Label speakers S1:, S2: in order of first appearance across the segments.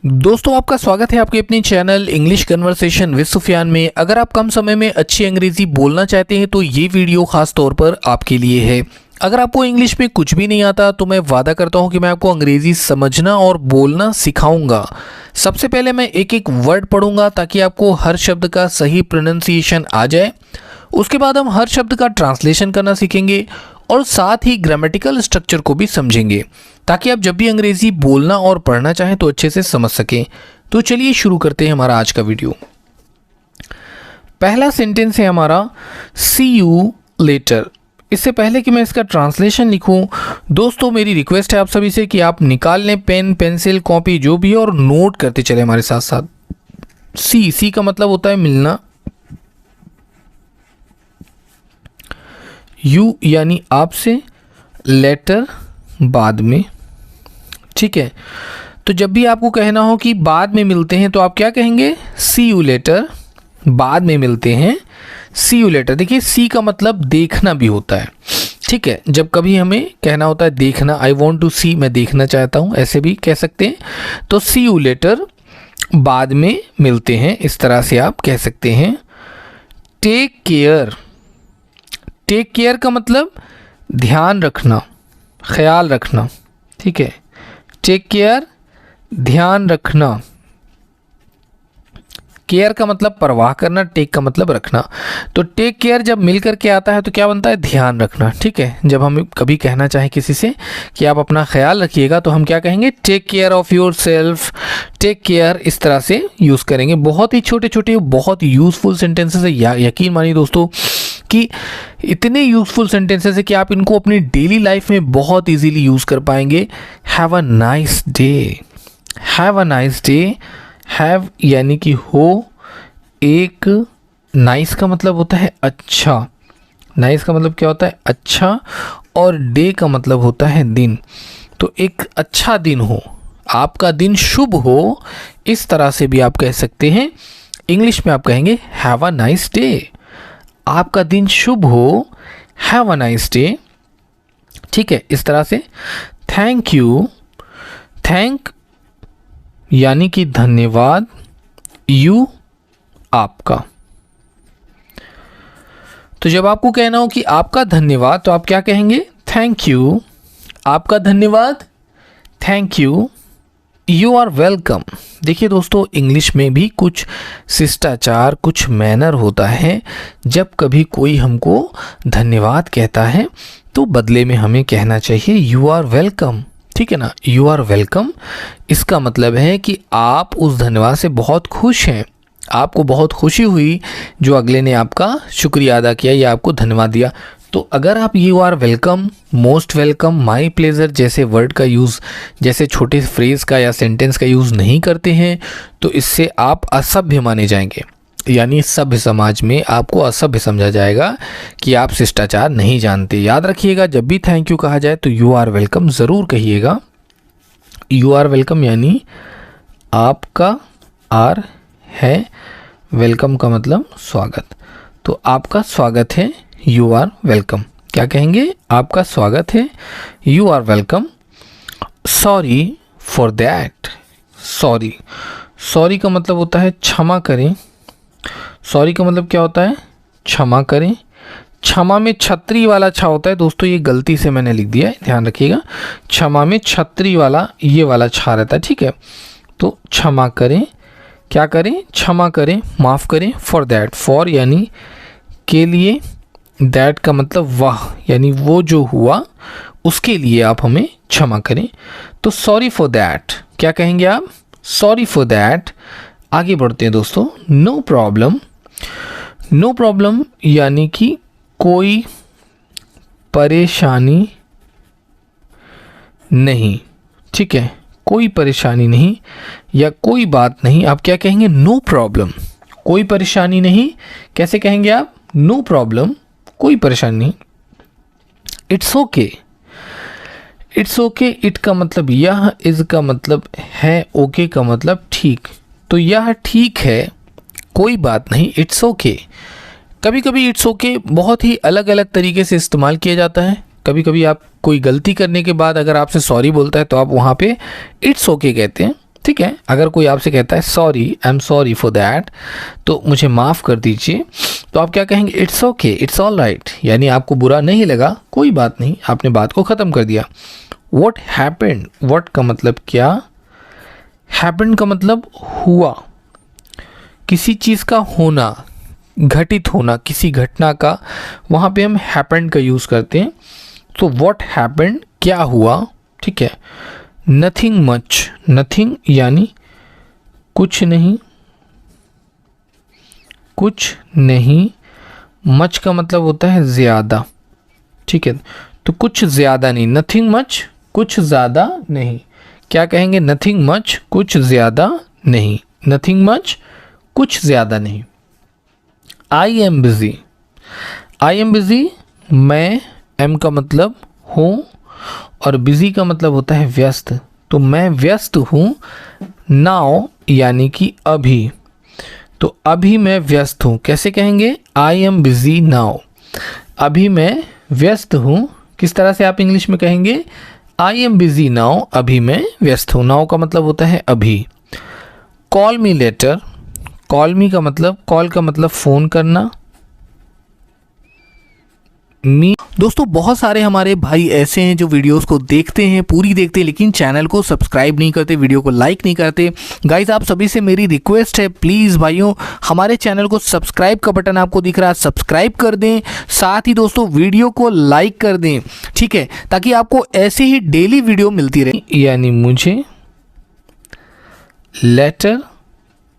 S1: दोस्तों आपका स्वागत है आपके अपने channel English conversation with Sufiyan में। अगर आप कम समय में अच्छी अंग्रेजी बोलना चाहते हैं तो ये वीडियो खास तौर पर आपके लिए है। अगर आपको इंग्लिश में कुछ भी नहीं आता तो मैं वादा करता हूं कि मैं आपको अंग्रेजी समझना और बोलना सिखाऊंगा। सबसे पहले मैं एक एक वर्ड पढ़ूंगा ताकि आपको हर शब्द का सही प्रोनाउंसिएशन आ जाए। उसके बाद हम हर शब्द का ट्रांसलेशन करना सीखेंगे और साथ ही ग्रामेटिकल स्ट्रक्चर को भी समझेंगे ताकि आप जब भी अंग्रेजी बोलना और पढ़ना चाहें तो अच्छे से समझ सकें। तो चलिए शुरू करते हैं हमारा आज का वीडियो। पहला सेंटेंस है हमारा सी यू लेटर। इससे पहले कि मैं इसका ट्रांसलेशन लिखूं, दोस्तों मेरी रिक्वेस्ट है आप सभी से कि आप निकाल लें पेन, पेंसिल, कॉपी जो भी है और नोट करते चले हमारे साथ साथ। सी का मतलब होता है मिलना, यू यानी आपसे, लेटर बाद में। ठीक है, तो जब भी आपको कहना हो कि बाद में मिलते हैं तो आप क्या कहेंगे? सी यू लेटर। बाद में मिलते हैं, सी यू लेटर। देखिए सी का मतलब देखना भी होता है। ठीक है, जब कभी हमें कहना होता है देखना, आई वॉन्ट टू सी, मैं देखना चाहता हूँ, ऐसे भी कह सकते हैं। तो सी यू लेटर, बाद में मिलते हैं, इस तरह से आप कह सकते हैं। Take care. टेक केयर का मतलब ध्यान रखना, ख्याल रखना। ठीक है, टेक केयर, ध्यान रखना। केयर का मतलब परवाह करना, टेक का मतलब रखना। तो टेक केयर जब मिल करके आता है तो क्या बनता है? ध्यान रखना। ठीक है, जब हम कभी कहना चाहें किसी से कि आप अपना ख्याल रखिएगा तो हम क्या कहेंगे? Take care of yourself, take care, इस तरह से यूज़ करेंगे। बहुत ही छोटे छोटे बहुत यूज़फुल सेंटेंसेस है। यकीन मानिए दोस्तों कि इतने यूज़फुल सेंटेंसेस है कि आप इनको अपनी डेली लाइफ में बहुत इजीली यूज़ कर पाएंगे। Have a nice day. Have a nice day. Have यानी कि हो, एक, नाइस का मतलब होता है अच्छा। नाइस का मतलब क्या होता है? अच्छा। और डे का मतलब होता है दिन। तो एक अच्छा दिन हो, आपका दिन शुभ हो, इस तरह से भी आप कह सकते हैं। इंग्लिश में आप कहेंगे हैव अ नाइस डे। आपका दिन शुभ हो, हैव अ नाइस डे। ठीक है, इस तरह से। Thank you. थैंक यानी कि धन्यवाद, यू आपका। तो जब आपको कहना हो कि आपका धन्यवाद तो आप क्या कहेंगे? Thank you. आपका धन्यवाद, thank you. You are welcome. देखिए दोस्तों, इंग्लिश में भी कुछ शिष्टाचार, कुछ मैनर होता है। जब कभी कोई हमको धन्यवाद कहता है तो बदले में हमें कहना चाहिए यू आर वेलकम। ठीक है ना, यू आर वेलकम। इसका मतलब है कि आप उस धन्यवाद से बहुत खुश हैं, आपको बहुत खुशी हुई जो अगले ने आपका शुक्रिया अदा किया या आपको धन्यवाद दिया। तो अगर आप you are welcome, most welcome, my pleasure जैसे वर्ड का यूज़, जैसे छोटे फ्रेज़ का या सेंटेंस का यूज़ नहीं करते हैं तो इससे आप असभ्य माने जाएंगे। यानी सभ्य समाज में आपको असभ्य समझा जाएगा कि आप शिष्टाचार नहीं जानते। याद रखिएगा, जब भी थैंक यू कहा जाए तो यू आर वेलकम ज़रूर कहिएगा। यू आर वेलकम यानी आपका, आर है, वेलकम का मतलब स्वागत। तो आपका स्वागत है, यू आर वेलकम। क्या कहेंगे? आपका स्वागत है, you are welcome. Sorry for that. Sorry, sorry का मतलब होता है क्षमा करें। सॉरी का मतलब क्या होता है? क्षमा करें। क्षमा में छतरी वाला छा होता है दोस्तों, ये गलती से मैंने लिख दिया है, ध्यान रखिएगा। क्षमा में छतरी वाला ये वाला छा रहता है। ठीक है, तो क्षमा करें। क्या करें? क्षमा करें, माफ़ करें। फॉर दैट, फॉर यानी के लिए, दैट का मतलब वह यानी वो जो हुआ उसके लिए आप हमें क्षमा करें। तो सॉरी फॉर दैट, क्या कहेंगे आप? Sorry for that. आगे बढ़ते हैं दोस्तों। No problem. नो प्रॉब्लम यानी कि कोई परेशानी नहीं। ठीक है, कोई परेशानी नहीं या कोई बात नहीं, आप क्या कहेंगे? No problem. कोई परेशानी नहीं, कैसे कहेंगे आप? नो प्रॉब्लम, कोई परेशानी नहीं। It's okay. It's okay, it का मतलब यह, इज का मतलब है, ओके का मतलब ठीक। तो यह ठीक है, कोई बात नहीं, इट्स ओके। कभी कभी इट्स ओके बहुत ही अलग अलग तरीके से इस्तेमाल किया जाता है। कभी कभी आप कोई गलती करने के बाद अगर आपसे सॉरी बोलता है तो आप वहाँ पे इट्स ओके कहते हैं। ठीक है। अगर कोई आपसे कहता है sorry, I am sorry for that, तो मुझे माफ़ कर दीजिए, तो आप क्या कहेंगे? It's okay, it's all right, यानी आपको बुरा नहीं लगा, कोई बात नहीं, आपने बात को ख़त्म कर दिया। व्हाट हैपेंड, व्हाट का मतलब क्या, हैपेंड का मतलब हुआ, किसी चीज़ का होना, घटित होना, किसी घटना का, वहाँ पे हम हैपेंड का यूज़ करते हैं। तो व्हाट हैपेंड, क्या हुआ, ठीक है। नथिंग मच, नथिंग यानी कुछ नहीं, कुछ नहीं, मच का मतलब होता है ज़्यादा, ठीक है। तो कुछ ज़्यादा नहीं, नथिंग मच, कुछ ज़्यादा नहीं। क्या कहेंगे? नथिंग मच, कुछ ज़्यादा नहीं, नथिंग मच, कुछ ज़्यादा नहीं। I am busy, I am busy, मैं, एम का मतलब हूँ और बिज़ी का मतलब होता है व्यस्त, तो मैं व्यस्त हूँ। नाउ यानी कि अभी, तो अभी मैं व्यस्त हूँ, कैसे कहेंगे? आई एम बिज़ी नाउ, अभी मैं व्यस्त हूँ। किस तरह से आप इंग्लिश में कहेंगे? आई एम बिज़ी नाउ, अभी मैं व्यस्त हूँ। नाउ का मतलब होता है अभी। कॉल मी लेटर, कॉल मी का मतलब, कॉल का मतलब फ़ोन करना, मी। दोस्तों बहुत सारे हमारे भाई ऐसे हैं जो वीडियोस को देखते हैं, पूरी देखते हैं, लेकिन चैनल को सब्सक्राइब नहीं करते, वीडियो को लाइक नहीं करते। गाइस आप सभी से मेरी रिक्वेस्ट है, प्लीज़ भाइयों हमारे चैनल को सब्सक्राइब का बटन आपको दिख रहा है, सब्सक्राइब कर दें, साथ ही दोस्तों वीडियो को लाइक कर दें, ठीक है, ताकि आपको ऐसे ही डेली वीडियो मिलती रहे। यानी मुझे लेटर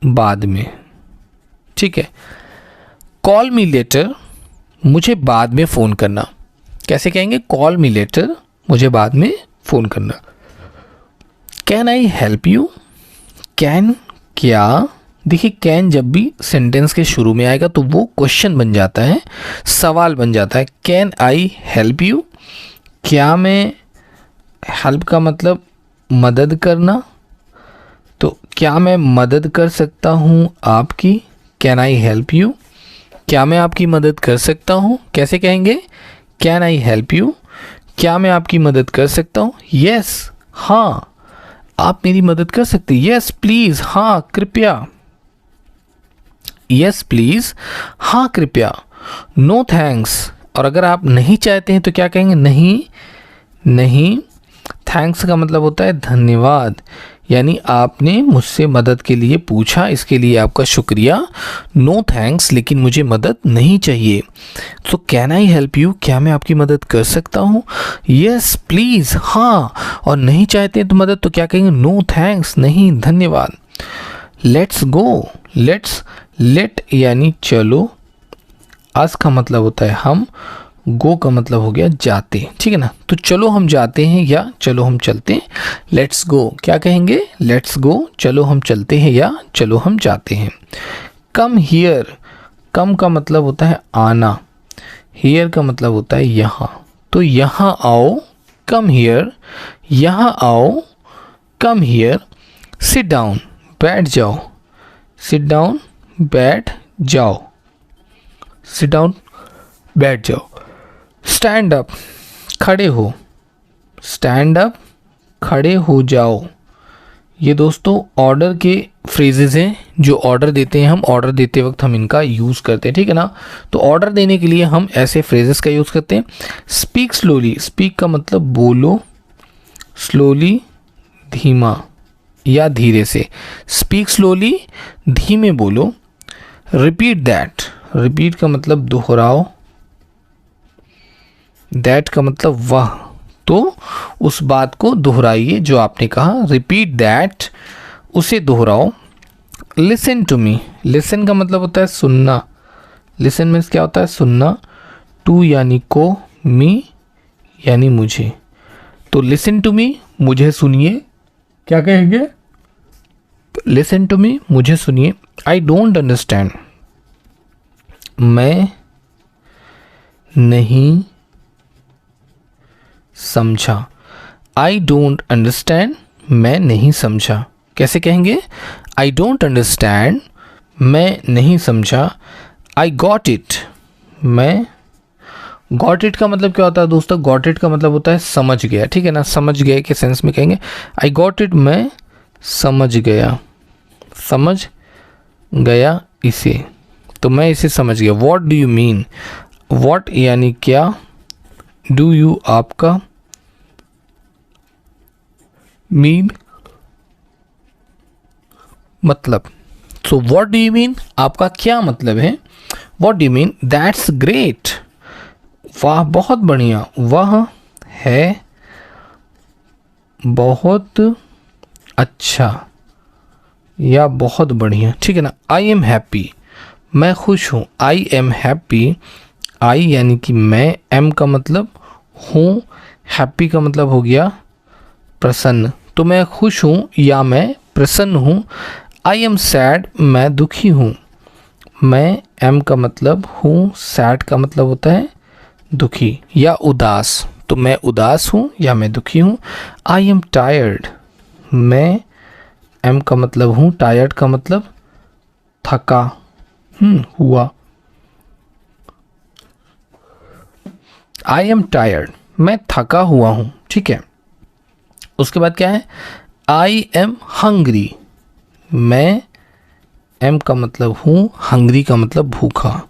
S1: बाद में, ठीक है। कॉल मी लेटर, मुझे बाद में फ़ोन करना, कैसे कहेंगे? कॉल मी लेटर, मुझे बाद में फ़ोन करना। Can I help you, can क्या, देखिए कैन जब भी सेंटेंस के शुरू में आएगा तो वो क्वेश्चन बन जाता है, सवाल बन जाता है। कैन आई हेल्प यू, क्या मैं, हेल्प का मतलब मदद करना, तो क्या मैं मदद कर सकता हूँ आपकी? कैन आई हेल्प यू, क्या मैं आपकी मदद कर सकता हूँ, कैसे कहेंगे? कैन आई हेल्प यू, क्या मैं आपकी मदद कर सकता हूँ? यस, हाँ आप मेरी मदद कर सकते हैं। यस प्लीज़, हाँ कृपया। यस प्लीज़, हाँ कृपया। नो थैंक्स, और अगर आप नहीं चाहते हैं तो क्या कहेंगे? नहीं, नहीं। थैंक्स का मतलब होता है धन्यवाद, यानी आपने मुझसे मदद के लिए पूछा, इसके लिए आपका शुक्रिया। नो थैंक्स, लेकिन मुझे मदद नहीं चाहिए। तो कैन आई हेल्प यू, क्या मैं आपकी मदद कर सकता हूँ? यस प्लीज़, हाँ, और नहीं चाहते हैं तो मदद, तो क्या कहेंगे? नो थैंक्स, नहीं धन्यवाद। लेट्स गो, लेट्स, लेट यानी चलो, अस का मतलब होता है हम, गो का मतलब हो गया जाते, ठीक है ना। तो चलो हम जाते हैं या चलो हम चलते हैं। लेट्स गो, क्या कहेंगे? लेट्स गो, चलो हम चलते हैं या चलो हम जाते हैं। कम हियर, कम का मतलब होता है आना, हियर का मतलब होता है यहाँ, तो यहाँ आओ, कम हियर, यहाँ आओ, कम हियर। सिट डाउन, बैठ जाओ, सिट डाउन, बैठ जाओ, सिट डाउन, बैठ जाओ। स्टैंड अप, खड़े हो, स्टैंड अप, खड़े हो जाओ। ये दोस्तों ऑर्डर के फ्रेजेस हैं, जो ऑर्डर देते हैं हम, ऑर्डर देते वक्त हम इनका यूज़ करते हैं, ठीक है ना। तो ऑर्डर देने के लिए हम ऐसे फ्रेजेस का यूज़ करते हैं। स्पीक स्लोली, स्पीक का मतलब बोलो, स्लोली धीमा या धीरे से, स्पीक स्लोली धीमे बोलो। रिपीट दैट, रिपीट का मतलब दोहराओ, दैट का मतलब वह, तो उस बात को दोहराइए जो आपने कहा। रिपीट दैट, उसे दोहराओ। लिसन टू मी, लिसन का मतलब होता है सुनना, लिसन मीन्स क्या होता है? सुनना। टू यानी को, मी यानी मुझे, तो लिसन टू मी, मुझे सुनिए, क्या कहेंगे? लिसन टू मी, मुझे सुनिए। आई डोंट अंडरस्टैंड, मैं नहीं समझा। आई डोंट अंडरस्टैंड, मैं नहीं समझा, कैसे कहेंगे? आई डोंट अंडरस्टैंड, मैं नहीं समझा। आई गॉट इट, मैं, गॉट इट का मतलब क्या होता है दोस्तों? गॉट इट का मतलब होता है समझ गया, ठीक है ना, समझ गए के सेंस में कहेंगे। आई गॉट इट, मैं समझ गया, समझ गया इसे, तो मैं इसे समझ गया। What do you mean, what यानी क्या, डू यू आपका, मीन मतलब। So what do you mean आपका क्या मतलब है, what do you mean that's great, वाह बहुत बढ़िया, वह है बहुत अच्छा या बहुत बढ़िया, ठीक है ना। आई एम हैप्पी, मैं खुश हूँ, आई एम हैप्पी, आई यानी कि मैं, एम का मतलब हूँ, हैप्पी का मतलब हो गया प्रसन्न, तो मैं खुश हूँ या मैं प्रसन्न हूँ। आई एम सैड, मैं दुखी हूँ, मैं, एम का मतलब हूँ, सैड का मतलब होता है दुखी या उदास, तो मैं उदास हूँ या मैं दुखी हूँ। आई एम टायर्ड, मैं, एम का मतलब हूँ, टायर्ड का मतलब थका हुआ। आई एम टायर्ड, मैं थका हुआ हूँ, ठीक है। उसके बाद क्या है, आई एम हंग्री, मैं, एम का मतलब हूँ, हंग्री का मतलब भूखा,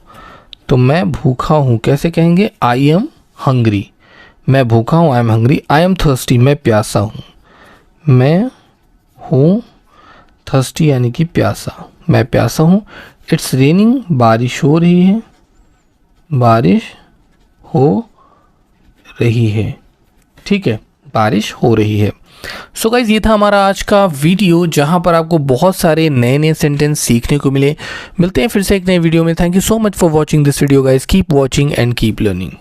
S1: तो मैं भूखा हूँ, कैसे कहेंगे, आई एम हंग्री, मैं भूखा हूँ, I am hungry. I am thirsty, मैं प्यासा हूँ, मैं हूँ थर्स्टी यानी कि प्यासा, मैं प्यासा हूँ। इट्स रेनिंग, बारिश हो रही है, बारिश हो रही है, ठीक है, बारिश हो रही है। सो गाइज ये था हमारा आज का वीडियो, जहां पर आपको बहुत सारे नए नए सेंटेंस सीखने को मिले। मिलते हैं फिर से एक नए वीडियो में। Thank you so much for watching this video guys, keep watching and keep learning.